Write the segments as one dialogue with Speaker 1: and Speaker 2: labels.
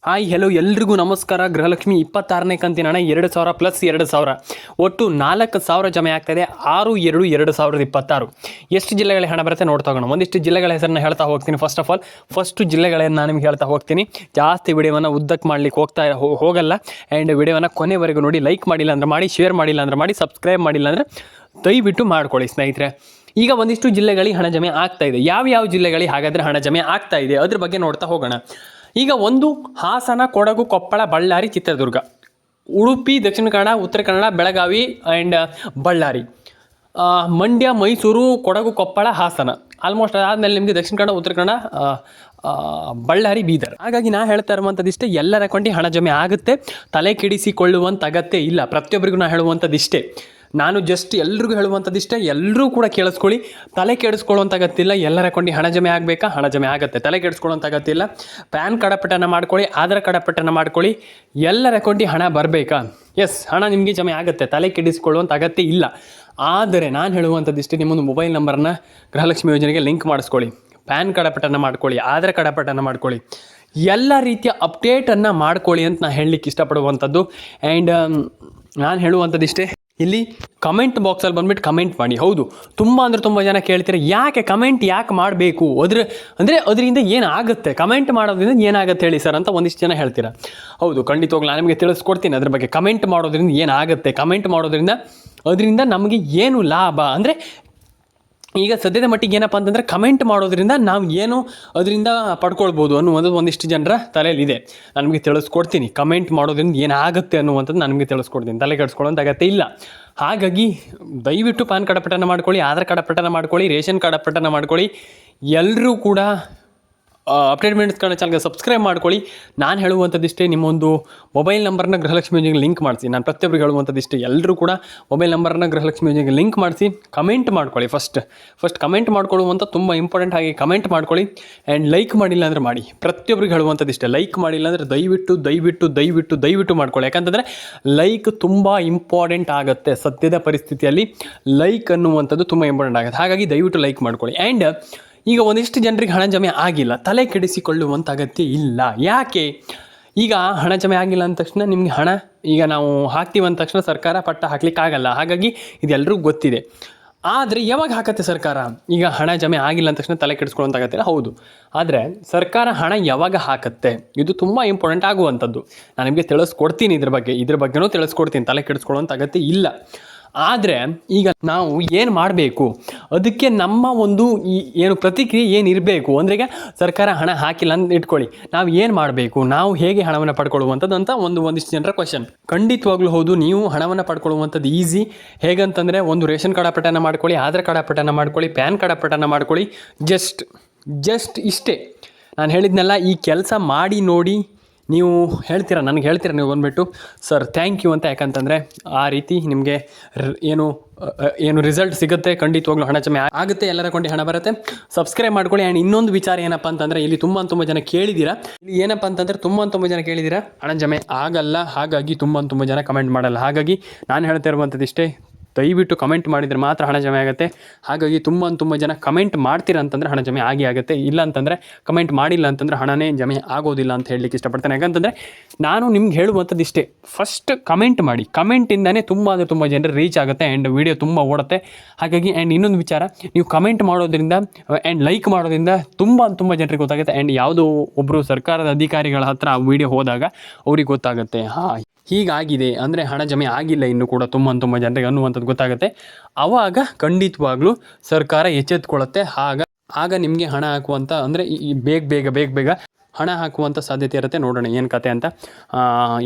Speaker 1: Hi hello ಎಲ್ರಿಗೂ ನಮಸ್ಕಾರ. ಗೃಹಲಕ್ಷ್ಮಿ 26ನೇ ಕಂತಿನ ಹಣ 2,000 ಪ್ಲಸ್ 2,000 ಒಟ್ಟು 4,000 ಜಮೆ ಆಗ್ತಾಯಿದೆ. 6/2/2026. ಎಷ್ಟು ಜಿಲ್ಲೆಗಳ ಹಣ ಬರುತ್ತೆ ನೋಡ್ತಾ ಒಂದಿಷ್ಟು ಜಿಲ್ಲೆಗಳ ಹೆಸರನ್ನ ಹೇಳ್ತಾ ಹೋಗ್ತೀನಿ. ಫಸ್ಟ್ ಜಿಲ್ಲೆಗಳನ್ನು ನಾನು ನಿಮ್ಗೆ ಹೇಳ್ತಾ ಹೋಗ್ತೀನಿ. ಜಾಸ್ತಿ ವಿಡಿಯೋವನ್ನು ಉದ್ದಕ್ಕೆ ಮಾಡ್ಲಿಕ್ಕೆ ಹೋಗಲ್ಲ. ಆ್ಯಂಡ್ ವಿಡಿಯೋವನ್ನು ಕೊನೆವರೆಗೂ ನೋಡಿ. ಲೈಕ್ ಮಾಡಿಲ್ಲ ಅಂದ್ರೆ ಮಾಡಿ, ಶೇರ್ ಮಾಡಿಲ್ಲ ಅಂದ್ರೆ ಮಾಡಿ, ಸಬ್ಸ್ಕ್ರೈಬ್ ಮಾಡಿಲ್ಲ ಅಂದರೆ ದಯವಿಟ್ಟು ಮಾಡ್ಕೊಳ್ಳಿ ಸ್ನೇಹಿತರೆ. ಈಗ ಒಂದಿಷ್ಟು ಜಿಲ್ಲೆಗಳಿಗೆ ಹಣ ಜಮೆ ಆಗ್ತಾ ಇದೆ. ಯಾವ ಜಿಲ್ಲೆಗಳಿಗೆ ಹಾಗಾದರೆ ಹಣ ಜಮೆ ಆಗ್ತಾ ಇದೆ ಅದ್ರ ಬಗ್ಗೆ ನೋಡ್ತಾ ಹೋಗೋಣ. ಈಗ ಒಂದು ಹಾಸನ, ಕೊಡಗು, ಕೊಪ್ಪಳ, ಬಳ್ಳಾರಿ, ಚಿತ್ರದುರ್ಗ, ಉಡುಪಿ, ದಕ್ಷಿಣ ಕನ್ನಡ, ಉತ್ತರ ಕನ್ನಡ, ಬೆಳಗಾವಿ ಆ್ಯಂಡ್ ಬಳ್ಳಾರಿ, ಮಂಡ್ಯ, ಮೈಸೂರು, ಕೊಡಗು, ಕೊಪ್ಪಳ, ಹಾಸನ. ಆಲ್ಮೋಸ್ಟ್ ಅದಾದಮೇಲೆ ನಿಮಗೆ ದಕ್ಷಿಣ ಕನ್ನಡ, ಉತ್ತರ ಕನ್ನಡ, ಬಳ್ಳಾರಿ, ಬೀದರ್. ಹಾಗಾಗಿ ನಾ ಹೇಳ್ತಾ ಇರುವಂಥದ್ದಿಷ್ಟೇ. ಎಲ್ಲರ ಕೊಂಡಿ ಹಣ ಜಮೆ ಆಗುತ್ತೆ. ತಲೆ ಕೆಡಿಸಿಕೊಳ್ಳುವಂಥ ಅಗತ್ಯ ಇಲ್ಲ. ಪ್ರತಿಯೊಬ್ಬರಿಗೂ ನಾ ಹೇಳುವಂಥದ್ದಿಷ್ಟೇ. ನಾನು ಜಸ್ಟ್ ಎಲ್ರಿಗೂ ಹೇಳುವಂಥದ್ದಿಷ್ಟೇ. ಎಲ್ಲರೂ ಕೂಡ ಕೇಳಿಸ್ಕೊಳ್ಳಿ. ತಲೆ ಕೆಡಿಸ್ಕೊಳ್ಳುವಂಥ ಅಗತ್ಯ ಇಲ್ಲ. ಎಲ್ಲರ ಕೊಂಡಿ ಹಣ ಜಮೆ ಆಗಬೇಕಾ? ಹಣ ಜಮೆ ಆಗುತ್ತೆ. ತಲೆ ಕೆಡಿಸ್ಕೊಳ್ಳುವಂಥ ಅಗತ್ಯ ಇಲ್ಲ. ಪ್ಯಾನ್ ಕಾರ್ಡ್ ಅಪ್ಡೇಟನ್ನು ಮಾಡ್ಕೊಳ್ಳಿ, ಆಧಾರ್ ಕಾರ್ಡ್ ಅಪ್ಡೇಟನ್ನು ಮಾಡ್ಕೊಳ್ಳಿ. ಎಲ್ಲರ ಕೊಂಡಿ ಹಣ ಬರಬೇಕಾ? ಎಸ್, ಹಣ ನಿಮಗೆ ಜಮೆ ಆಗುತ್ತೆ. ತಲೆ ಕೆಡಿಸ್ಕೊಳ್ಳುವಂಥ ಅಗತ್ಯ ಇಲ್ಲ. ಆದರೆ ನಾನು ಹೇಳುವಂಥದ್ದಿಷ್ಟೇ, ನಿಮ್ಮೊಂದು ಮೊಬೈಲ್ ನಂಬರನ್ನ ಗೃಹಲಕ್ಷ್ಮಿ ಯೋಜನೆಗೆ ಲಿಂಕ್ ಮಾಡಿಸ್ಕೊಳ್ಳಿ. ಪ್ಯಾನ್ ಕಾರ್ಡ್ ಅಪ್ಡೇಟನ್ನು ಮಾಡ್ಕೊಳ್ಳಿ, ಆಧಾರ್ ಕಾರ್ಡ್ ಅಪ್ಡೇಟನ್ನು ಮಾಡ್ಕೊಳ್ಳಿ. ಎಲ್ಲ ರೀತಿಯ ಅಪ್ಡೇಟನ್ನು ಮಾಡ್ಕೊಳ್ಳಿ ಅಂತ ನಾನು ಹೇಳಲಿಕ್ಕೆ ಇಷ್ಟಪಡುವಂಥದ್ದು. ಆ್ಯಂಡ್ ನಾನು ಹೇಳುವಂಥದ್ದಿಷ್ಟೇ. ಇಲ್ಲಿ ಕಮೆಂಟ್ ಬಾಕ್ಸಲ್ಲಿ ಬಂದುಬಿಟ್ಟು ಕಮೆಂಟ್ ಮಾಡಿ. ಹೌದು, ತುಂಬ ಜನ ಕೇಳ್ತೀರ, ಕಮೆಂಟ್ ಯಾಕೆ ಮಾಡಬೇಕು? ಅದರಿಂದ ಏನಾಗುತ್ತೆ? ಕಮೆಂಟ್ ಮಾಡೋದ್ರಿಂದ ಏನಾಗುತ್ತೆ ಹೇಳಿ ಸರ್ ಅಂತ ಒಂದಿಷ್ಟು ಜನ ಹೇಳ್ತೀರ. ಹೌದು, ಖಂಡಿತವಾಗ್ಲೂ ನಾನು ನಿಮಗೆ ತಿಳಿಸ್ಕೊಡ್ತೀನಿ ಅದ್ರ ಬಗ್ಗೆ. ಕಮೆಂಟ್ ಮಾಡೋದ್ರಿಂದ ಏನಾಗುತ್ತೆ, ಕಮೆಂಟ್ ಮಾಡೋದ್ರಿಂದ ಅದರಿಂದ ನಮಗೆ ಏನು ಲಾಭ ಅಂದರೆ, ಈಗ ಸದ್ಯದ ಮಟ್ಟಿಗೆ ಏನಪ್ಪ ಅಂತಂದರೆ ಕಮೆಂಟ್ ಮಾಡೋದ್ರಿಂದ ನಾವು ಏನು ಅದರಿಂದ ಪಡ್ಕೊಳ್ಬೋದು ಅನ್ನುವಂಥದ್ದು ಒಂದಿಷ್ಟು ಜನರ ತಲೆಯಲ್ಲಿದೆ. ನಾನು ನಿಮಗೆ ತಿಳಿಸ್ಕೊಡ್ತೀನಿ. ಕಮೆಂಟ್ ಮಾಡೋದ್ರಿಂದ ಏನಾಗುತ್ತೆ ಅನ್ನುವಂಥದ್ದು ನಾನು ನಿಮಗೆ ತಿಳಿಸ್ಕೊಡ್ತೀನಿ. ತಲೆ ಕೆಡಿಸ್ಕೊಳ್ಳೋಂಥ ಅಗತ್ಯ ಇಲ್ಲ. ಹಾಗಾಗಿ ದಯವಿಟ್ಟು ಪ್ಯಾನ್ ಕಾರ್ಡ್ ಅಪ್ಡೇಟನ್ನು ಮಾಡ್ಕೊಳ್ಳಿ, ಆಧಾರ್ ಕಾರ್ಡ್ ಅಪ್ಡೇಟನ್ನು ಮಾಡ್ಕೊಳ್ಳಿ, ರೇಷನ್ ಕಾರ್ಡ್ ಅಪ್ಡೇಟನ್ನು ಮಾಡ್ಕೊಳ್ಳಿ. ಎಲ್ಲರೂ ಕೂಡ ಅಪ್ಡೇಟ್ ಚಾನಲ್ಗೆ ಸಬ್ಸ್ಕ್ರೈಬ್ ಮಾಡ್ಕೊಳ್ಳಿ. ನಾನು ಹೇಳುವಂಥದ್ದಿಷ್ಟೇ, ನಿಮ್ಮೊಂದು ಮೊಬೈಲ್ ನಂಬರ್ನ ಗೃಹಲಕ್ಷ್ಮಿ ಯೋಜನೆಗೆ ಲಿಂಕ್ ಮಾಡಿಸಿ. ನಾನು ಪ್ರತಿಯೊಬ್ಬರಿಗೆ ಹೇಳುವಂಥದ್ದಿಷ್ಟೇ. ಎಲ್ಲರೂ ಕೂಡ ಮೊಬೈಲ್ ನಂಬರ್ನ ಗೃಹಲಕ್ಷ್ಮಿ ಯೋಜನೆಗೆ ಲಿಂಕ್ ಮಾಡಿಸಿ. ಕಮೆಂಟ್ ಮಾಡ್ಕೊಳ್ಳಿ. ಫಸ್ಟ್ ಕಮೆಂಟ್ ಮಾಡ್ಕೊಳ್ಳುವಂಥ ತುಂಬ ಇಂಪಾರ್ಟೆಂಟ್. ಆಗಿ ಕಮೆಂಟ್ ಮಾಡ್ಕೊಳ್ಳಿ. ಆ್ಯಂಡ್ ಲೈಕ್ ಮಾಡಿಲ್ಲ ಅಂದರೆ ಮಾಡಿ. ಪ್ರತಿಯೊಬ್ಬರಿಗೆ ಹೇಳುವಂಥದ್ದಿಷ್ಟೇ. ಲೈಕ್ ಮಾಡಿಲ್ಲ ಅಂದರೆ ದಯವಿಟ್ಟು ಮಾಡ್ಕೊಳ್ಳಿ. ಯಾಕಂತಂದರೆ ಲೈಕ್ ತುಂಬ ಇಂಪಾರ್ಟೆಂಟ್ ಆಗುತ್ತೆ. ಸದ್ಯದ ಪರಿಸ್ಥಿತಿಯಲ್ಲಿ ಲೈಕ್ ಅನ್ನುವಂಥದ್ದು ತುಂಬ ಇಂಪಾರ್ಟೆಂಟ್ ಆಗುತ್ತೆ. ಹಾಗಾಗಿ ದಯವಿಟ್ಟು ಲೈಕ್ ಮಾಡ್ಕೊಳ್ಳಿ. ಆ್ಯಂಡ್ ಈಗ ಒಂದಿಷ್ಟು ಜನರಿಗೆ ಹಣ ಜಮೆ ಆಗಿಲ್ಲ. ತಲೆ ಕೆಡಿಸಿಕೊಳ್ಳುವಂಥ ಅಗತ್ಯ ಇಲ್ಲ. ಯಾಕೆ? ಈಗ ಹಣ ಜಮೆ ಆಗಿಲ್ಲ ಅಂದ ತಕ್ಷಣ ನಿಮಗೆ ಹಣ ಈಗ ನಾವು ಹಾಕ್ತೀವಿ ಅಂದ ತಕ್ಷಣ ಸರ್ಕಾರ ಪಟ್ಟ ಹಾಕ್ಲಿಕ್ಕಾಗಲ್ಲ. ಹಾಗಾಗಿ ಇದೆಲ್ಲರಿಗೂ ಗೊತ್ತಿದೆ. ಆದರೆ ಯಾವಾಗ ಹಾಕತ್ತೆ ಸರ್ಕಾರ? ಈಗ ಹಣ ಜಮೆ ಆಗಿಲ್ಲ ಅಂದ ತಕ್ಷಣ ತಲೆ ಕೆಡಿಸ್ಕೊಳ್ಳುವಂಥ ಅಗತ್ಯ ಇಲ್ಲ. ಹೌದು, ಆದರೆ ಸರ್ಕಾರ ಹಣ ಯಾವಾಗ ಹಾಕತ್ತೆ ಇದು ತುಂಬ ಇಂಪಾರ್ಟೆಂಟ್ ಆಗುವಂಥದ್ದು. ನಾನು ನಿಮಗೆ ತಿಳಿಸ್ಕೊಡ್ತೀನಿ. ಇದ್ರ ಬಗ್ಗೆನೂ ತಿಳಿಸ್ಕೊಡ್ತೀನಿ. ತಲೆ ಕೆಡಿಸ್ಕೊಳ್ಳುವಂಥ ಅಗತ್ಯ ಇಲ್ಲ. ಆದರೆ ಈಗ ನಾವು ಏನು ಮಾಡಬೇಕು, ಅದಕ್ಕೆ ನಮ್ಮ ಒಂದು ಏನು ಪ್ರತಿಕ್ರಿಯೆ ಏನಿರಬೇಕು ಅಂದರೆ, ಈಗ ಸರ್ಕಾರ ಹಣ ಹಾಕಿಲ್ಲ ಅಂತ ಇಟ್ಕೊಳ್ಳಿ, ನಾವು ಏನು ಮಾಡಬೇಕು, ನಾವು ಹೇಗೆ ಹಣವನ್ನು ಪಡ್ಕೊಳ್ಳುವಂಥದ್ದು ಅಂತ ಒಂದಿಷ್ಟು ಜನರ ಕ್ವಶನ್. ಖಂಡಿತವಾಗ್ಲೂ ಹೌದು, ನೀವು ಹಣವನ್ನು ಪಡ್ಕೊಳ್ಳುವಂಥದ್ದು ಈಸಿ. ಹೇಗಂತಂದರೆ, ಒಂದು ರೇಷನ್ ಕಾರ್ಡ್ ಅಪ್ಡೇಟನ್ನು ಮಾಡ್ಕೊಳ್ಳಿ, ಆಧಾರ್ ಕಾರ್ಡ್ ಅಪ್ಡೇಟನ್ನು ಮಾಡ್ಕೊಳ್ಳಿ, ಪ್ಯಾನ್ ಕಾರ್ಡ್ ಅಪ್ಡೇಟನ್ನು ಮಾಡ್ಕೊಳ್ಳಿ. ಜಸ್ಟ್ ಇಷ್ಟೇ ನಾನು ಹೇಳಿದ್ನೆಲ್ಲ. ಈ ಕೆಲಸ ಮಾಡಿ ನೋಡಿ. ನೀವು ಹೇಳ್ತೀರಾ, ನನಗೆ ಹೇಳ್ತೀರಾ ನೀವು ಬಂದುಬಿಟ್ಟು ಸರ್ ಥ್ಯಾಂಕ್ ಯು ಅಂತ. ಯಾಕಂತಂದರೆ ಆ ರೀತಿ ನಿಮಗೆ ಏನು ರಿಸಲ್ಟ್ ಸಿಗುತ್ತೆ. ಖಂಡಿತವಾಗ್ಲೂ ಹಣ ಜಮೆ ಆಗುತ್ತೆ. ಎಲ್ಲರ ಕೊಂಡಿ ಹಣ ಬರುತ್ತೆ. ಸಬ್ಸ್ಕ್ರೈಬ್ ಮಾಡ್ಕೊಳ್ಳಿ. ಆ್ಯಂಡ್ ಇನ್ನೊಂದು ವಿಚಾರ ಏನಪ್ಪ ಅಂತಂದರೆ, ಇಲ್ಲಿ ತುಂಬ ಜನ ಕೇಳಿದ್ದೀರಾ. ಇಲ್ಲಿ ಏನಪ್ಪ ಅಂತಂದರೆ ತುಂಬ ಜನ ಕೇಳಿದ್ದೀರಾ ಹಣ ಜಮೆ ಆಗಲ್ಲ. ಹಾಗಾಗಿ ತುಂಬ ಜನ ಕಮೆಂಟ್ ಮಾಡಲ್ಲ. ಹಾಗಾಗಿ ನಾನು ಹೇಳ್ತಾ ಇರುವಂಥದ್ದು ಇಷ್ಟೇ. ದಯವಿಟ್ಟು ಕಮೆಂಟ್ ಮಾಡಿದರೆ ಮಾತ್ರ ಹಣ ಜಮೆ ಆಗುತ್ತೆ. ಹಾಗಾಗಿ ತುಂಬ ಜನ ಕಮೆಂಟ್ ಮಾಡ್ತೀರ ಅಂತಂದರೆ ಹಣ ಜಮೆ ಆಗುತ್ತೆ. ಇಲ್ಲ ಅಂತಂದರೆ, ಕಮೆಂಟ್ ಮಾಡಿಲ್ಲ ಅಂತಂದರೆ ಹಣನೇ ಜಮೆ ಆಗೋದಿಲ್ಲ ಅಂತ ಹೇಳಲಿಕ್ಕೆ ಇಷ್ಟಪಡ್ತೇನೆ. ಯಾಕಂತಂದರೆ ನಾನು ನಿಮ್ಗೆ ಹೇಳುವಂಥದ್ದು ಇಷ್ಟೇ. ಫಸ್ಟ್ ಕಮೆಂಟ್ ಮಾಡಿ. ಕಮೆಂಟಿಂದನೇ ತುಂಬ ಜನರು ರೀಚ್ ಆಗುತ್ತೆ. ಆ್ಯಂಡ್ ವಿಡಿಯೋ ತುಂಬ ಓಡುತ್ತೆ. ಹಾಗಾಗಿ ಆ್ಯಂಡ್ ಇನ್ನೊಂದು ವಿಚಾರ, ನೀವು ಕಮೆಂಟ್ ಮಾಡೋದ್ರಿಂದ ಆ್ಯಂಡ್ ಲೈಕ್ ಮಾಡೋದ್ರಿಂದ ತುಂಬ ಜನರಿಗೆ ಗೊತ್ತಾಗುತ್ತೆ. ಆ್ಯಂಡ್ ಯಾವುದೋ ಒಬ್ಬರು ಸರ್ಕಾರದ ಅಧಿಕಾರಿಗಳ ಹತ್ರ ಆ ವಿಡಿಯೋ ಹೋದಾಗ ಅವ್ರಿಗೆ ಗೊತ್ತಾಗುತ್ತೆ, ಹೀಗಾಗಿದೆ ಅಂದರೆ ಹಣ ಜಮೆ ಆಗಿಲ್ಲ ಇನ್ನೂ ಕೂಡ ತುಂಬ ಜನರಿಗೆ ಅನ್ನುವಂಥದ್ದು ಗೊತ್ತಾಗುತ್ತೆ. ಆವಾಗ ಖಂಡಿತವಾಗ್ಲೂ ಸರ್ಕಾರ ಎಚ್ಚೆತ್ಕೊಳ್ಳುತ್ತೆ. ಆಗ ನಿಮಗೆ ಹಣ ಹಾಕುವಂಥ ಅಂದರೆ ಬೇಗ ಹಣ ಹಾಕುವಂಥ ಸಾಧ್ಯತೆ ಇರುತ್ತೆ. ನೋಡೋಣ ಏನು ಕತೆ ಅಂತ.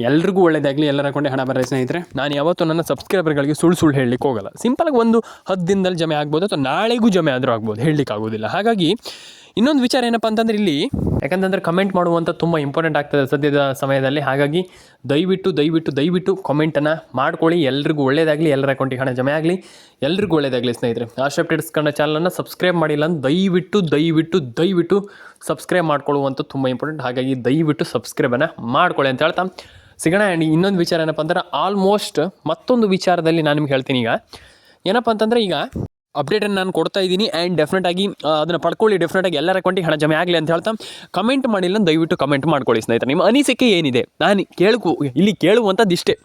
Speaker 1: ಎಲ್ರಿಗೂ ಒಳ್ಳೆಯದಾಗಲಿ. ಎಲ್ಲರ ಕೊಂಡೆ ಹಣ ಬರಲಿ ಸ್ನೇಹಿತರೆ. ನಾನು ಯಾವತ್ತೂ ನನ್ನ ಸಬ್ಸ್ಕ್ರೈಬರ್ಗಳಿಗೆ ಸುಳ್ಳು ಹೇಳಲಿಕ್ಕೆ ಹೋಗಲ್ಲ. ಸಿಂಪಲಾಗಿ ಒಂದು 10 ದಿನದಲ್ಲಿ ಜಮೆ ಆಗ್ಬೋದು, ಅಥವಾ ನಾಳೆಗೂ ಜಮೆ ಆದರೂ ಆಗ್ಬೋದು, ಹೇಳಲಿಕ್ಕೆ ಆಗೋದಿಲ್ಲ. ಹಾಗಾಗಿ ಇನ್ನೊಂದು ವಿಚಾರ ಏನಪ್ಪ ಅಂತಂದರೆ, ಇಲ್ಲಿ ಯಾಕಂತಂದರೆ ಕಮೆಂಟ್ ಮಾಡುವಂಥ ತುಂಬ ಇಂಪಾರ್ಟೆಂಟ್ ಆಗ್ತದೆ ಸದ್ಯದ ಸಮಯದಲ್ಲಿ. ಹಾಗಾಗಿ ದಯವಿಟ್ಟು ಕಮೆಂಟನ್ನು ಮಾಡ್ಕೊಳ್ಳಿ. ಎಲ್ರಿಗೂ ಒಳ್ಳೆಯದಾಗಲಿ. ಎಲ್ಲರ ಅಕೌಂಟಿಗೆ ಹಣ ಜಮೆ ಆಗಲಿ. ಎಲ್ರಿಗೂ ಒಳ್ಳೆಯದಾಗಲಿ ಸ್ನೇಹಿತರೆ. ಆಶಾ ಅಪ್ಡೇಟ್ಸ್ ಕನ್ನಡ ಚಾನಲನ್ನು ಸಬ್ಸ್ಕ್ರೈಬ್ ಮಾಡಿಲ್ಲ ಅಂತ ದಯವಿಟ್ಟು ಸಬ್ಸ್ಕ್ರೈಬ್ ಮಾಡ್ಕೊಳ್ಳುವಂಥ ತುಂಬ ಇಂಪಾರ್ಟೆಂಟ್. ಹಾಗಾಗಿ ದಯವಿಟ್ಟು ಸಬ್ಸ್ಕ್ರೈಬನ್ನು ಮಾಡ್ಕೊಳ್ಳಿ ಅಂತ ಹೇಳ್ತಾ ಸಿಗೋಣ. ಆ್ಯಂಡ್ ಇನ್ನೊಂದು ವಿಚಾರ ಏನಪ್ಪ ಅಂದ್ರೆ, ಆಲ್ಮೋಸ್ಟ್ ಮತ್ತೊಂದು ವಿಚಾರದಲ್ಲಿ ನಾನು ನಿಮ್ಗೆ ಹೇಳ್ತೀನಿ. ಈಗ ಏನಪ್ಪ ಅಂತಂದರೆ, ಈಗ ಅಪ್ಡೇಟನ್ನು ನಾನು ಕೊಡ್ತಾ ಇದ್ದೀನಿ. ಆ್ಯಂಡ್ ಡೆಫಿನೆಟಾಗಿ ಅದನ್ನು ಪಡ್ಕೊಳ್ಳಿ. ಡೆಫಿನೆಟಾಗಿ ಎಲ್ಲರ ಅಕೌಂಟಿಗೆ ಹಣ ಜಮೆ ಆಗಲಿ ಅಂತ ಹೇಳ್ತಾ, ಕಮೆಂಟ್ ಮಾಡಿಲ್ಲ ದಯವಿಟ್ಟು ಕಮೆಂಟ್ ಮಾಡ್ಕೊಳ್ಳಿ ಸ್ನೇಹಿತರೆ. ನಿಮ್ಮ ಅನಿಸಿಕೆ ಏನಿದೆ ನಾನು ಇಲ್ಲಿ ಕೇಳುವಂಥದ್ದು ಇಷ್ಟೇ.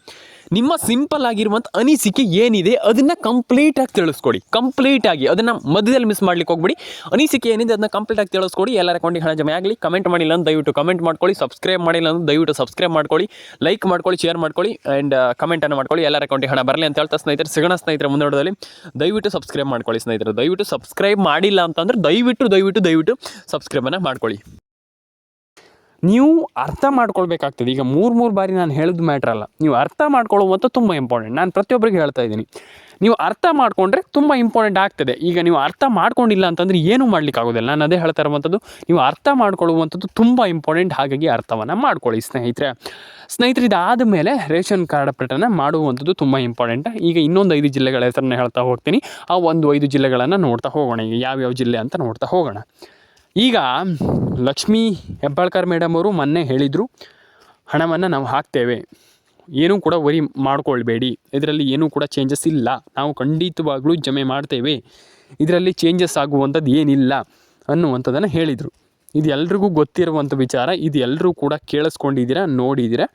Speaker 1: ನಿಮ್ಮ ಸಿಂಪಲ್ ಆಗಿರುವಂಥ ಅನಿಸಿಕೆ ಏನಿದೆ ಅದನ್ನು ಕಂಪ್ಲೀಟಾಗಿ ತಿಳಿಸ್ಕೊಡಿ. ಕಂಪ್ಲೀಟಾಗಿ ಅದನ್ನು ಮಧ್ಯದಲ್ಲಿ ಮಿಸ್ ಮಾಡ್ಲಿಕ್ಕೆ ಹೋಗ್ಬಿಡಿ. ಅನಿಸಿಕೆ ಏನಿದೆ ಅದನ್ನು ಕಂಪ್ಲೀಟಾಗಿ ತಿಳಿಸ್ಕೊಡಿ. ಎಲ್ಲರ ಅಕೌಂಟಿಗೆ ಹಣ ಜಮೆ ಆಗಲಿ. ಕಮೆಂಟ್ ಮಾಡಿಲ್ಲ ಅಂತ ದಯವಿಟ್ಟು ಕಮೆಂಟ್ ಮಾಡ್ಕೊಳ್ಳಿ. ಸಬ್ಸ್ಕ್ರೈಬ್ ಮಾಡಿಲ್ಲ ಅಂತ ದಯವಿಟ್ಟು ಸಬ್ಸ್ಕ್ರೈಬ್ ಮಾಡ್ಕೊಳ್ಳಿ. ಲೈಕ್ ಮಾಡ್ಕೊಳ್ಳಿ, ಶೇರ್ ಮಾಡ್ಕೊಳ್ಳಿ, ಆ್ಯಂಡ್ ಕಮೆಂಟನ್ನು ಮಾಡ್ಕೊಳ್ಳಿ. ಎಲ್ಲರ ಅಕೌಂಟಿಗೆ ಹಣ ಬರಲಿ ಅಂತ ಹೇಳ್ತಾ ಸ್ನೇಹಿತರೆ, ಸಿಗೋಣ ಸ್ನೇಹಿತರೆ ಮುಂದೆ ನೋಡೋದಲ್ಲಿ. ದಯವಿಟ್ಟು ಸಬ್ಸ್ಕ್ರೈಬ್ ಮಾಡ್ಕೊಳ್ಳಿ ಸ್ನೇಹಿತರೆ. ದಯವಿಟ್ಟು ಸಬ್ಸ್ಕ್ರೈಬ್ ಮಾಡಿಲ್ಲ ಅಂತಂದರೆ ದಯವಿಟ್ಟು ಸಬ್ಸ್ಕ್ರೈಬನ್ನು ಮಾಡ್ಕೊಳ್ಳಿ. ನೀವು ಅರ್ಥ ಮಾಡ್ಕೊಳ್ಬೇಕಾಗ್ತದೆ. ಈಗ ಮೂರು ಬಾರಿ ನಾನು ಹೇಳಿದ ಮ್ಯಾಟ್ರ್ ಅಲ್ಲ, ನೀವು ಅರ್ಥ ಮಾಡ್ಕೊಳ್ಳುವಂಥ ತುಂಬ ಇಂಪಾರ್ಟೆಂಟ್. ನಾನು ಪ್ರತಿಯೊಬ್ಬರಿಗೆ ಹೇಳ್ತಾ ಇದ್ದೀನಿ, ನೀವು ಅರ್ಥ ಮಾಡಿಕೊಂಡ್ರೆ ತುಂಬ ಇಂಪಾರ್ಟೆಂಟ್ ಆಗ್ತದೆ. ಈಗ ನೀವು ಅರ್ಥ ಮಾಡ್ಕೊಂಡಿಲ್ಲ ಅಂತಂದರೆ ಏನೂ ಮಾಡ್ಲಿಕ್ಕೆ ಆಗೋದಿಲ್ಲ. ನಾನು ಅದೇ ಹೇಳ್ತಾ ಇರುವಂಥದ್ದು, ನೀವು ಅರ್ಥ ಮಾಡ್ಕೊಳ್ಳುವಂಥದ್ದು ತುಂಬ ಇಂಪಾರ್ಟೆಂಟ್. ಹಾಗಾಗಿ ಅರ್ಥವನ್ನು ಮಾಡ್ಕೊಳ್ಳಿ ಸ್ನೇಹಿತರೆ. ಇದಾದ ಮೇಲೆ ರೇಷನ್ ಕಾರ್ಡ್ ಅಪ್ಡೇಟನ್ನು ಮಾಡುವಂಥದ್ದು ತುಂಬ ಇಂಪಾರ್ಟೆಂಟ್. ಈಗ ಇನ್ನೊಂದು 5 ಜಿಲ್ಲೆಗಳ ಹೆಸರನ್ನ ಹೇಳ್ತಾ ಹೋಗ್ತೀನಿ. ಆ ಒಂದು 5 ಜಿಲ್ಲೆಗಳನ್ನು ನೋಡ್ತಾ ಹೋಗೋಣ. ಈಗ ಯಾವ್ಯಾವ ಜಿಲ್ಲೆ ಅಂತ ನೋಡ್ತಾ ಹೋಗೋಣ. ಈಗ ಲಕ್ಷ್ಮೀ ಹೆಬ್ಬಾಳ್ಕರ್ ಮೇಡಮ್ ಅವರು ಮೊನ್ನೆ ಹೇಳಿದರು, ಹಣವನ್ನು ನಾವು ಹಾಕ್ತೇವೆ, ಏನೂ ಕೂಡ ವರಿ ಮಾಡ್ಕೊಳ್ಬೇಡಿ, ಇದರಲ್ಲಿ ಏನೂ ಕೂಡ ಚೇಂಜಸ್ ಇಲ್ಲ, ನಾವು ಖಂಡಿತವಾಗ್ಲೂ ಜಮೆ ಮಾಡ್ತೇವೆ, ಇದರಲ್ಲಿ ಚೇಂಜಸ್ ಆಗುವಂಥದ್ದು ಏನಿಲ್ಲ ಅನ್ನುವಂಥದ್ದನ್ನು ಹೇಳಿದರು. ಇದು ಎಲ್ರಿಗೂ ಗೊತ್ತಿರುವಂಥ ವಿಚಾರ. ಇದು ಎಲ್ಲರೂ ಕೂಡ ಕೇಳಿಸ್ಕೊಂಡಿದ್ದೀರಾ, ನೋಡಿದ್ದೀರಾ.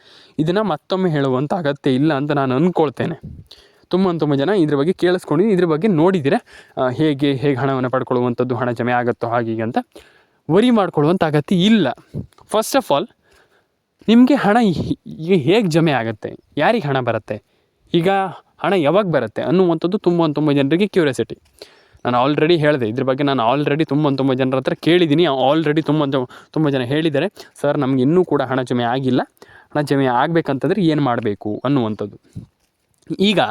Speaker 1: ಇದನ್ನು ಮತ್ತೊಮ್ಮೆ ಹೇಳುವಂಥ ಅಗತ್ಯ ಇಲ್ಲ ಅಂತ ನಾನು ಅಂದ್ಕೊಳ್ತೇನೆ. ತುಂಬ ಜನ ಇದ್ರ ಬಗ್ಗೆ ಕೇಳಿಸ್ಕೊಂಡಿದ್ದೀನಿ, ಇದ್ರ ಬಗ್ಗೆ ನೋಡಿದ್ದೀರಾ. ಹೇಗೆ ಹಣವನ್ನು ಪಡ್ಕೊಳ್ಳುವಂಥದ್ದು, ಹಣ ಜಮೆ ಆಗುತ್ತೋ ಹಾಗೀಗೆ ಅಂತ ವರಿ ಮಾಡ್ಕೊಳ್ಳುವಂಥ ಅಗತ್ಯ ಇಲ್ಲ. ಫಸ್ಟ್ ಆಫ್ ಆಲ್ ನಿಮಗೆ ಹಣ ಈಗ ಹೇಗೆ ಜಮೆ ಆಗುತ್ತೆ, ಯಾರಿಗೆ ಹಣ ಬರುತ್ತೆ, ಈಗ ಹಣ ಯಾವಾಗ ಬರುತ್ತೆ ಅನ್ನುವಂಥದ್ದು ತುಂಬ ಜನರಿಗೆ ಕ್ಯೂರಿಯಾಸಿಟಿ. ನಾನು ಆಲ್ರೆಡಿ ಹೇಳಿದೆ ಇದ್ರ ಬಗ್ಗೆ. ನಾನು ಆಲ್ರೆಡಿ ತುಂಬ ಜನರ ಹತ್ರ ಕೇಳಿದ್ದೀನಿ. ಆಲ್ರೆಡಿ ತುಂಬ ಜನ ಹೇಳಿದ್ದಾರೆ, ಸರ್ ನಮ್ಗೆ ಇನ್ನೂ ಕೂಡ ಹಣ ಜಮೆ ಆಗಿಲ್ಲ, ಹಣ ಜಮೆ ಆಗಬೇಕಂತಂದರೆ ಏನು ಮಾಡಬೇಕು ಅನ್ನುವಂಥದ್ದು. ಈಗ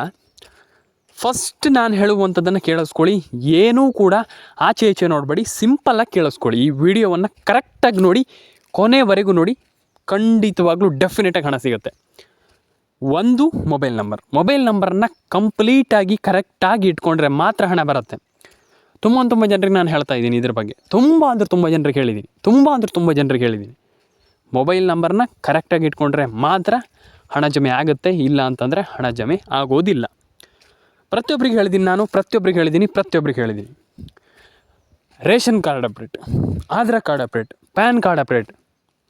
Speaker 1: ಫಸ್ಟ್ ನಾನು ಹೇಳುವಂಥದ್ದನ್ನು ಕೇಳಿಸ್ಕೊಳ್ಳಿ. ಏನೂ ಕೂಡ ಆಚೆ ಈಚೆ ನೋಡಬೇಡಿ, ಸಿಂಪಲ್ಲಾಗಿ ಕೇಳಿಸ್ಕೊಳ್ಳಿ. ಈ ವಿಡಿಯೋವನ್ನು ಕರೆಕ್ಟಾಗಿ ನೋಡಿ, ಕೊನೆವರೆಗೂ ನೋಡಿ. ಖಂಡಿತವಾಗ್ಲೂ ಡೆಫಿನೆಟಾಗಿ ಹಣ ಸಿಗುತ್ತೆ. ಒಂದು ಮೊಬೈಲ್ ನಂಬರನ್ನು ಕಂಪ್ಲೀಟಾಗಿ ಕರೆಕ್ಟಾಗಿ ಇಟ್ಕೊಂಡ್ರೆ ಮಾತ್ರ ಹಣ ಬರುತ್ತೆ. ತುಂಬ ಜನರಿಗೆ ನಾನು ಹೇಳ್ತಾ ಇದ್ದೀನಿ ಇದ್ರ ಬಗ್ಗೆ. ತುಂಬ ಜನರಿಗೆ ಹೇಳಿದ್ದೀನಿ. ಮೊಬೈಲ್ ನಂಬರನ್ನ ಕರೆಕ್ಟಾಗಿ ಇಟ್ಕೊಂಡ್ರೆ ಮಾತ್ರ ಹಣ ಜಮೆ ಆಗುತ್ತೆ, ಇಲ್ಲ ಅಂತಂದರೆ ಹಣ ಜಮೆ ಆಗೋದಿಲ್ಲ. ಪ್ರತಿಯೊಬ್ಬರಿಗೆ ಹೇಳಿದ್ದೀನಿ. Ration card update, Aadhaar card update, PAN card update,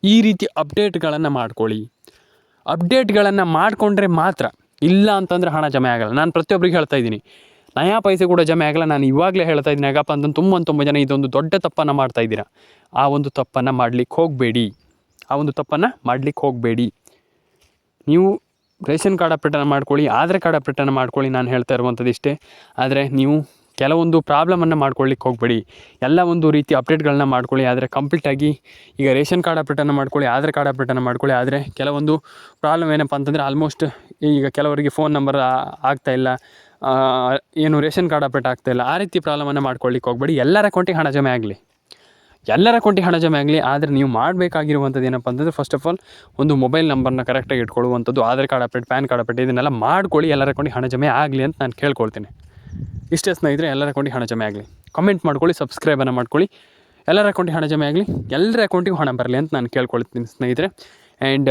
Speaker 1: ಈ ರೀತಿ ಅಪ್ಡೇಟ್ಗಳನ್ನು ಮಾಡ್ಕೊಳ್ಳಿ. ಅಪ್ಡೇಟ್ಗಳನ್ನು ಮಾಡಿಕೊಂಡ್ರೆ ಮಾತ್ರ, ಇಲ್ಲ ಅಂತಂದರೆ ಹಣ ಜಮೆ ಆಗಲ್ಲ. ನಾನು ಪ್ರತಿಯೊಬ್ಬರಿಗೆ ಹೇಳ್ತಾ ಇದ್ದೀನಿ, ನಯಾ ಪೈಸೆ ಕೂಡ ಜಮೆ ಆಗಲ್ಲ. ನಾನು ಇವಾಗಲೇ ಹೇಳ್ತಾ ಇದ್ದೀನಿ. ಯಾಕಪ್ಪ ಅಂತಂದು ತುಂಬ ಜನ ಇದೊಂದು ದೊಡ್ಡ ತಪ್ಪನ್ನು ಮಾಡ್ತಾಯಿದ್ದೀರಾ. ಆ ಒಂದು ತಪ್ಪನ್ನು ಮಾಡಲಿಕ್ಕೆ ಹೋಗಬೇಡಿ. ನೀವು ರೇಷನ್ ಕಾರ್ಡ್ ಅಪ್ಡೇಟನ್ನು ಮಾಡ್ಕೊಳ್ಳಿ, ಆಧಾರ್ ಕಾರ್ಡ್ ಅಪ್ಡೇಟನ್ನು ಮಾಡ್ಕೊಳ್ಳಿ. ನಾನು ಹೇಳ್ತಾ ಇರುವಂಥದ್ದು ಇಷ್ಟೇ. ಆದರೆ ನೀವು ಕೆಲವೊಂದು ಪ್ರಾಬ್ಲಮನ್ನು ಮಾಡ್ಕೊಳ್ಳಿಕ್ಕೆ ಹೋಗಬೇಡಿ. ಎಲ್ಲ ಒಂದು ರೀತಿ ಅಪ್ಡೇಟ್ಗಳನ್ನ ಮಾಡ್ಕೊಳ್ಳಿ. ಆದರೆ ಕಂಪ್ಲೀಟಾಗಿ ಈಗ ರೇಷನ್ ಕಾರ್ಡ್ ಅಪ್ಡೇಟನ್ನು ಮಾಡ್ಕೊಳ್ಳಿ, ಆಧಾರ್ ಕಾರ್ಡ್ ಅಪ್ಡೇಟನ್ನು ಮಾಡ್ಕೊಳ್ಳಿ. ಆದರೆ ಕೆಲವೊಂದು ಪ್ರಾಬ್ಲಮ್ ಏನಪ್ಪ ಅಂತಂದರೆ, ಆಲ್ಮೋಸ್ಟ್ ಈಗ ಕೆಲವರಿಗೆ ಫೋನ್ ನಂಬರ್ ಆಗ್ತಾಯಿಲ್ಲ, ರೇಷನ್ ಕಾರ್ಡ್ ಅಪ್ಡೇಟ್ ಆಗ್ತಾಯಿಲ್ಲ. ಆ ರೀತಿ ಪ್ರಾಬ್ಲಮನ್ನು ಮಾಡ್ಕೊಳ್ಳಿಕ್ಕೆ ಹೋಗಬೇಡಿ. ಎಲ್ಲರ ಅಕೌಂಟಿಗೆ ಹಣ ಜಮೆ ಆಗಲಿ. ಆದರೆ ನೀವು ಮಾಡಬೇಕಾಗಿರುವಂಥದ್ದು ಏನಪ್ಪ ಅಂತಂದರೆ, ಫಸ್ಟ್ ಆಫ್ ಆಲ್ ಒಂದು ಮೊಬೈಲ್ ನಂಬರ್ನ ಕರೆಕ್ಟಾಗಿ ಇಟ್ಕೊಳ್ಳುವಂಥದ್ದು, Aadhaar card update, PAN card update, ಇದನ್ನೆಲ್ಲ ಮಾಡ್ಕೊಳ್ಳಿ. ಎಲ್ಲರ ಅಕೌಂಟಿಗೆ ಹಣ ಜಮೆ ಆಗಲಿ ಅಂತ ನಾನು ಕೇಳ್ಕೊಳ್ತೀನಿ. ಇಷ್ಟೇ ಸ್ನೇಹಿತರೆ. ಎಲ್ಲರ ಅಕೌಂಟಿಗೆ ಹಣ ಜಮೆ ಆಗಲಿ. ಕಮೆಂಟ್ ಮಾಡ್ಕೊಳ್ಳಿ, ಸಬ್ಸ್ಕ್ರೈಬನ್ನು ಮಾಡ್ಕೊಳ್ಳಿ. ಎಲ್ಲರ ಅಕೌಂಟಿಗೆ ಹಣ ಜಮೆ ಆಗಲಿ, ಎಲ್ಲರ ಅಕೌಂಟಿಗೂ ಹಣ ಬರಲಿ ಅಂತ ನಾನು ಕೇಳ್ಕೊಳ್ತೀನಿ ಸ್ನೇಹಿತರೆ. ಆ್ಯಂಡ್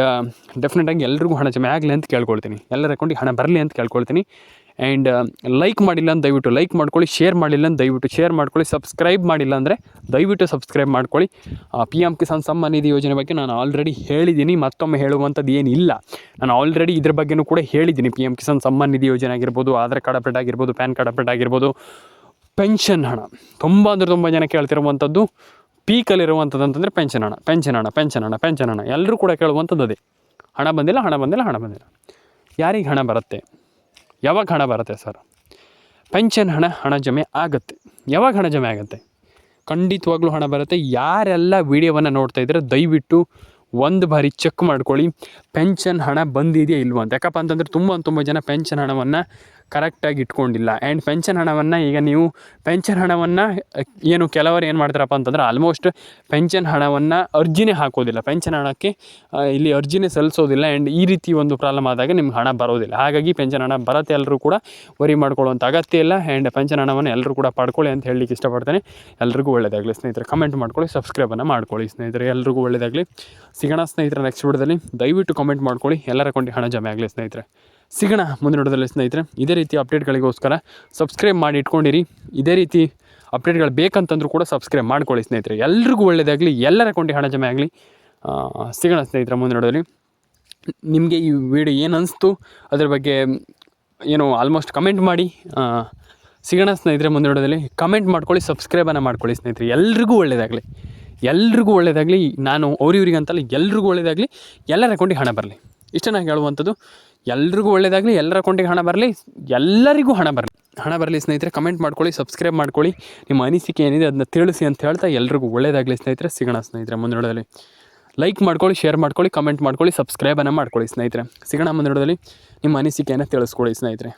Speaker 1: ಡೆಫಿನೆಟಾಗಿ ಎಲ್ರಿಗೂ ಹಣ ಜಮೆ ಆಗಲಿ ಅಂತ ಕೇಳ್ಕೊಳ್ತೀನಿ. ಎಲ್ಲರ ಅಕೌಂಟಿಗೆ ಹಣ ಬರಲಿ ಅಂತ ಕೇಳ್ಕೊಳ್ತೀನಿ. ಆ್ಯಂಡ್ ಲೈಕ್ ಮಾಡಿಲ್ಲ ಅಂತ ದಯವಿಟ್ಟು ಲೈಕ್ ಮಾಡ್ಕೊಳ್ಳಿ, ಶೇರ್ ಮಾಡಿಲ್ಲ ಅಂತ ದಯವಿಟ್ಟು ಶೇರ್ ಮಾಡ್ಕೊಳ್ಳಿ, ಸಬ್ಸ್ಕ್ರೈಬ್ ಮಾಡಿಲ್ಲ ಅಂದರೆ ದಯವಿಟ್ಟು ಸಬ್ಸ್ಕ್ರೈಬ್ ಮಾಡ್ಕೊಳ್ಳಿ. PM ಕಿಸಾನ್ ಸಮ್ಮಾನ್ ನಿಧಿ ಯೋಜನೆ ಬಗ್ಗೆ ನಾನು ಆಲ್ರೆಡಿ ಹೇಳಿದ್ದೀನಿ, ಮತ್ತೊಮ್ಮೆ ಹೇಳುವಂಥದ್ದು ಏನಿಲ್ಲ. ನಾನು ಆಲ್ರೆಡಿ ಇದ್ರ ಬಗ್ಗೆಯೂ ಕೂಡ ಹೇಳಿದ್ದೀನಿ. PM ಕಿಸಾನ್ ಸಮ್ಮಾನ್ ನಿಧಿ ಯೋಜನೆ ಆಗಿರ್ಬೋದು, ಆಧಾರ್ ಕಾರ್ಡ್ ಅಪ್ಡೇಟ್ ಆಗಿರ್ಬೋದು, ಪ್ಯಾನ್ ಕಾರ್ಡ್ ಅಪ್ಡೇಟ್ ಆಗಿರ್ಬೋದು, ಪೆನ್ಷನ್ ಹಣ ತುಂಬ ಜನ ಕೇಳ್ತಿರುವಂಥದ್ದು, ಪೀಕಲ್ಲಿರುವಂಥದ್ದು ಅಂತಂದರೆ ಪೆನ್ಷನ್ ಹಣ ಎಲ್ಲರೂ ಕೂಡ ಕೇಳುವಂಥದ್ದು ಅದೇ. ಹಣ ಬಂದಿಲ್ಲ. ಯಾರಿಗೆ ಹಣ ಬರುತ್ತೆ, ಯಾವಾಗ ಹಣ ಬರುತ್ತೆ ಸರ್? ಪೆನ್ಷನ್ ಹಣ ಜಮೆ ಆಗುತ್ತೆ. ಯಾವಾಗ ಹಣ ಜಮೆ ಆಗುತ್ತೆ? ಖಂಡಿತವಾಗ್ಲೂ ಹಣ ಬರುತ್ತೆ. ಯಾರೆಲ್ಲ ವಿಡಿಯೋವನ್ನು ನೋಡ್ತಾ ಇದ್ದಾರೆ ದಯವಿಟ್ಟು ಒಂದು ಬಾರಿ ಚೆಕ್ ಮಾಡ್ಕೊಳ್ಳಿ, ಪೆನ್ಷನ್ ಹಣ ಬಂದಿದೆಯಾ ಇಲ್ವ ಅಂತ. ಯಾಕಪ್ಪ ಅಂತಂದರೆ ತುಂಬ ಜನ ಪೆನ್ಷನ್ ಹಣವನ್ನು ಕರೆಕ್ಟಾಗಿ ಇಟ್ಕೊಂಡಿಲ್ಲ. ಆ್ಯಂಡ್ ಪೆನ್ಷನ್ ಹಣವನ್ನು ಈಗ ನೀವು ಕೆಲವರು ಏನು ಮಾಡ್ತಾರಪ್ಪ ಅಂತಂದ್ರೆ, ಆಲ್ಮೋಸ್ಟ್ ಪೆನ್ಷನ್ ಹಣವನ್ನು ಅರ್ಜಿನೇ ಹಾಕೋದಿಲ್ಲ, ಪೆನ್ಷನ್ ಹಣಕ್ಕೆ ಇಲ್ಲಿ ಅರ್ಜಿನೇ ಸಲ್ಲಿಸೋದಿಲ್ಲ. ಆ್ಯಂಡ್ ಈ ರೀತಿ ಒಂದು ಪ್ರಾಬ್ಲಮ್ ಆದಾಗ ನಿಮ್ಗೆ ಹಣ ಬರೋದಿಲ್ಲ. ಹಾಗಾಗಿ ಪೆನ್ಷನ್ ಹಣ ಬರುತ್ತೆ, ಎಲ್ಲರೂ ಕೂಡ ವರಿ ಮಾಡ್ಕೊಳ್ಳುವಂಥ ಅಗತ್ಯ ಇಲ್ಲ. ಆ್ಯಂಡ್ ಪೆನ್ಷನ್ ಹಣವನ್ನು ಎಲ್ಲರೂ ಕೂಡ ಪಡ್ಕೊಳ್ಳಿ ಅಂತ ಹೇಳಲಿಕ್ಕೆ ಇಷ್ಟಪಡ್ತೇನೆ. ಎಲ್ರಿಗೂ ಒಳ್ಳೆಯದಾಗಲಿ ಸ್ನೇಹಿತರೆ. ಕಮೆಂಟ್ ಮಾಡ್ಕೊಳ್ಳಿ, ಸಬ್ಸ್ಕ್ರೈಬನ್ನು ಮಾಡ್ಕೊಳ್ಳಿ ಸ್ನೇಹಿತರೆ. ಎಲ್ರಿಗೂ ಒಳ್ಳೆಯದಾಗಲಿ. ಸಿಗೋಣ ಸ್ನೇಹಿತರೆ ನೆಕ್ಸ್ಟ್ ವಿಡಿಯೋದಲ್ಲಿ. ದಯವಿಟ್ಟು ಕಮೆಂಟ್ ಮಾಡ್ಕೊಳ್ಳಿ. ಎಲ್ಲರ ಅಕೌಂಟಿಗೆ ಹಣ ಜಮೆ ಆಗಲಿ ಸ್ನೇಹಿತರೆ. ಸಿಗೋಣ ಮುಂದಿನ ವಿಡಿಯೋದಲ್ಲಿ ಸ್ನೇಹಿತರೆ. ಇದೇ ರೀತಿ ಅಪ್ಡೇಟ್ಗಳಿಗೋಸ್ಕರ ಸಬ್ಸ್ಕ್ರೈಬ್ ಮಾಡಿ ಇಟ್ಕೊಂಡಿರಿ. ಇದೇ ರೀತಿ ಅಪ್ಡೇಟ್ಗಳು ಬೇಕಂತಂದ್ರೂ ಕೂಡ ಸಬ್ಸ್ಕ್ರೈಬ್ ಮಾಡ್ಕೊಳ್ಳಿ ಸ್ನೇಹಿತರೆ. ಎಲ್ರಿಗೂ ಒಳ್ಳೆಯದಾಗಲಿ, ಎಲ್ಲರ ಅಕೌಂಟಿಗೆ ಹಣ ಜಮೆ ಆಗಲಿ. ಸಿಗೋಣ ಸ್ನೇಹಿತರೆ ಮುಂದಿನ ವಿಡಿಯೋದಲ್ಲಿ. ನಿಮಗೆ ಈ ವಿಡಿಯೋ ಏನು ಅನಿಸ್ತು ಅದ್ರ ಬಗ್ಗೆ ಆಲ್ಮೋಸ್ಟ್ ಕಮೆಂಟ್ ಮಾಡಿ. ಸಿಗೋಣ ಸ್ನೇಹಿತರೆ ಮುಂದಿನ ವಿಡಿಯೋದಲ್ಲಿ. ಕಮೆಂಟ್ ಮಾಡ್ಕೊಳ್ಳಿ, ಸಬ್ಸ್ಕ್ರೈಬನ್ನು ಮಾಡ್ಕೊಳ್ಳಿ ಸ್ನೇಹಿತರೆ. ಎಲ್ರಿಗೂ ಒಳ್ಳೆಯದಾಗಲಿ. ನಾನು ಅವ್ರಿವ್ರಿಗೆ ಅಂತಲ್ಲ, ಎಲ್ರಿಗೂ ಒಳ್ಳೆಯದಾಗಲಿ, ಎಲ್ಲರ ಅಕೌಂಟಿಗೆ ಹಣ ಬರಲಿ. ಇಷ್ಟೇ ನಾನು ಹೇಳುವಂಥದ್ದು. ಎಲ್ರಿಗೂ ಒಳ್ಳೆಯದಾಗಲಿ, ಎಲ್ಲರ ಅಕೌಂಟಿಗೆ ಹಣ ಬರಲಿ, ಎಲ್ಲರಿಗೂ ಹಣ ಬರಲಿ ಸ್ನೇಹಿತರೆ. ಕಮೆಂಟ್ ಮಾಡ್ಕೊಳ್ಳಿ, ಸಬ್ಸ್ಕ್ರೈಬ್ ಮಾಡ್ಕೊಳ್ಳಿ. ನಿಮ್ಮ ಅನಿಸಿಕೆ ಏನಿದೆ ಅದನ್ನ ತಿಳಿಸಿ ಅಂತ ಹೇಳ್ತಾ ಎಲ್ರಿಗೂ ಒಳ್ಳೆಯದಾಗಲಿ ಸ್ನೇಹಿತರೆ. ಸಿಗೋಣ ಸ್ನೇಹಿತರೆ ಮುಂದಿನ ವಿಡಿಯೋದಲ್ಲಿ. ಲೈಕ್ ಮಾಡ್ಕೊಳ್ಳಿ, ಶೇರ್ ಮಾಡ್ಕೊಳ್ಳಿ, ಕಮೆಂಟ್ ಮಾಡ್ಕೊಳ್ಳಿ, ಸಬ್ಸ್ಕ್ರೈಬನ್ನು ಮಾಡ್ಕೊಳ್ಳಿ ಸ್ನೇಹಿತರೆ. ಸಿಗೋಣ ಮುಂದಿನ ವಿಡಿಯೋದಲ್ಲಿ. ನಿಮ್ಮ ಅನಿಸಿಕೆಯನ್ನು ತಿಳಿಸ್ಕೊಳ್ಳಿ ಸ್ನೇಹಿತರೆ.